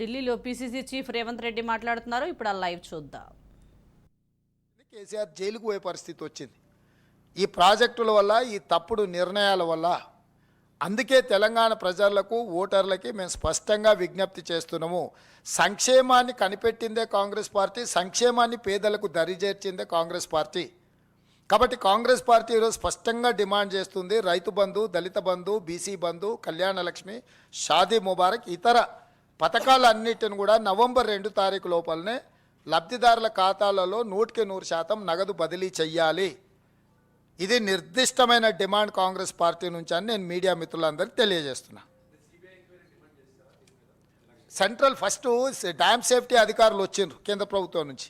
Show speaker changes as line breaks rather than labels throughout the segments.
ఢిల్లీలో PCC chief Revanth Reddy మాట్లాడుతున్నారు. ఇప్పుడు ఆ లైవ్ చూద్దాం.
కేసీఆర్ జైలుకు పోయే పరిస్థితి వచ్చింది ఈ ప్రాజెక్టుల వల్ల, ఈ తప్పుడు నిర్ణయాల వల్ల. అందుకే తెలంగాణ ప్రజలకు, ఓటర్లకి మేము స్పష్టంగా విజ్ఞప్తి చేస్తున్నాము. సంక్షేమాన్ని కనిపెట్టిందే కాంగ్రెస్ పార్టీ, సంక్షేమాన్ని పేదలకు దరిచేర్చిందే కాంగ్రెస్ పార్టీ. కాబట్టి కాంగ్రెస్ పార్టీ ఈరోజు స్పష్టంగా డిమాండ్ చేస్తుంది, రైతు బంధు, దళిత బంధు, బీసీ బంధు, కళ్యాణ లక్ష్మి, షాదీ ముబారక్, ఇతర పథకాలన్నిటిని కూడా నవంబర్ 2 తారీఖు లోపలనే లబ్ధిదారుల ఖాతాలలో 100% నగదు బదిలీ చెయ్యాలి. ఇది నిర్దిష్టమైన డిమాండ్ కాంగ్రెస్ పార్టీ నుంచి అని నేను మీడియా మిత్రులందరికీ తెలియజేస్తున్నా. సెంట్రల్ ఫస్ట్ డ్యామ్ సేఫ్టీ అధికారులు వచ్చిండ్రు కేంద్ర ప్రభుత్వం నుంచి.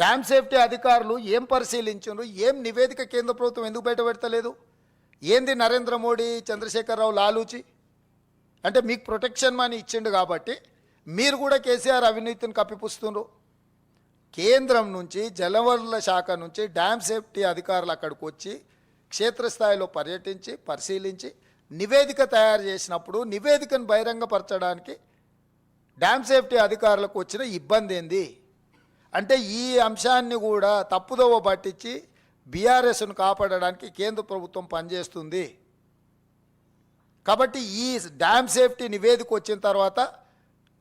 డ్యామ్ సేఫ్టీ అధికారులు ఏం పరిశీలించారు, ఏం నివేదిక కేంద్ర ప్రభుత్వం ఎందుకు బయట పెడతలేదు? ఏంది నరేంద్ర మోడీ, చంద్రశేఖరరావు లాలూచి? అంటే మీకు ప్రొటెక్షన్ మనీ ఇచ్చిండు కాబట్టి మీరు కూడా కేసీఆర్ అవినీతిని కప్పిపుస్తున్నారు. కేంద్రం నుంచి, జలవనరుల శాఖ నుంచి డ్యామ్ సేఫ్టీ అధికారులు అక్కడికి వచ్చి క్షేత్రస్థాయిలో పర్యటించి పరిశీలించి నివేదిక తయారు చేసినప్పుడు నివేదికను బహిరంగపరచడానికి డ్యామ్ సేఫ్టీ అధికారులకు వచ్చిన ఇబ్బంది ఏంది? అంటే ఈ అంశాన్ని కూడా తప్పుదోవ పట్టించి బీఆర్ఎస్ను కాపాడడానికి కేంద్ర ప్రభుత్వం పనిచేస్తుంది. కాబట్టి ఈ డ్యామ్ సేఫ్టీ నివేదిక వచ్చిన తర్వాత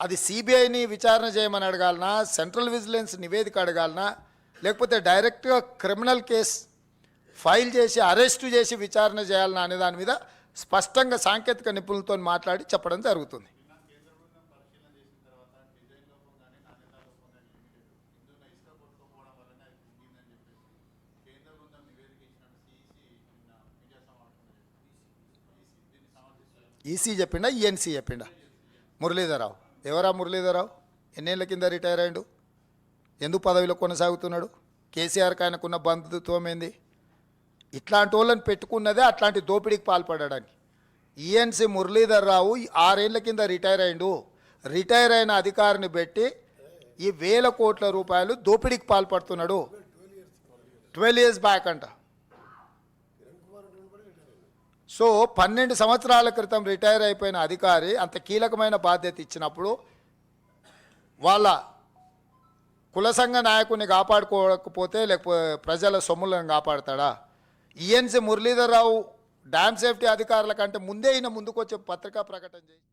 అది సిబిఐని విచారణ చేయమని అడగాలనా, సెంట్రల్ విజిలెన్స్ నివేదిక అడగాలనా, లేకపోతే డైరెక్ట్గా క్రిమినల్ కేసు ఫైల్ చేసి అరెస్టు చేసి విచారణ చేయాలనా అనే దాని మీద స్పష్టంగా సాంకేతిక నిపుణులతో మాట్లాడి చెప్పడం జరుగుతుంది. ఈసీ చెప్పిండా, ఈఎన్సీ చెప్పిండా? మురళీధరరావు. ఎవరా మురళీధరరావు? ఎన్నేళ్ల కింద రిటైర్ అయ్యాడు? ఎందుకు పదవిలో కొనసాగుతున్నాడు? కేసీఆర్కి ఆయనకున్న బంధుత్వం ఏంది? ఇట్లాంటి వాళ్ళని పెట్టుకున్నదే అట్లాంటి దోపిడీకి పాల్పడడానికి. ఈఎన్సీ మురళీధరరావు 6 ఏళ్ల కింద రిటైర్ అయ్యిండు. రిటైర్ అయిన అధికారిని పెట్టి ఈ వేల కోట్ల రూపాయలు దోపిడీకి పాల్పడుతున్నాడు. 12 years బ్యాక్ అంట. సో 12 సంవత్సరాల క్రితం రిటైర్ అయిపోయిన అధికారి అంత కీలకమైన బాధ్యత ఇచ్చినప్పుడు వాళ్ళ కుల సంఘ నాయకుడిని కాపాడుకోకపోతే లేకపోతే ప్రజల సొమ్ములను కాపాడతాడా? ఈఎన్సీ మురళీధరరావు డ్యామ్ సేఫ్టీ అధికారుల కంటే ముందే ఈయన ముందుకు వచ్చే పత్రికా ప్రకటన చేసి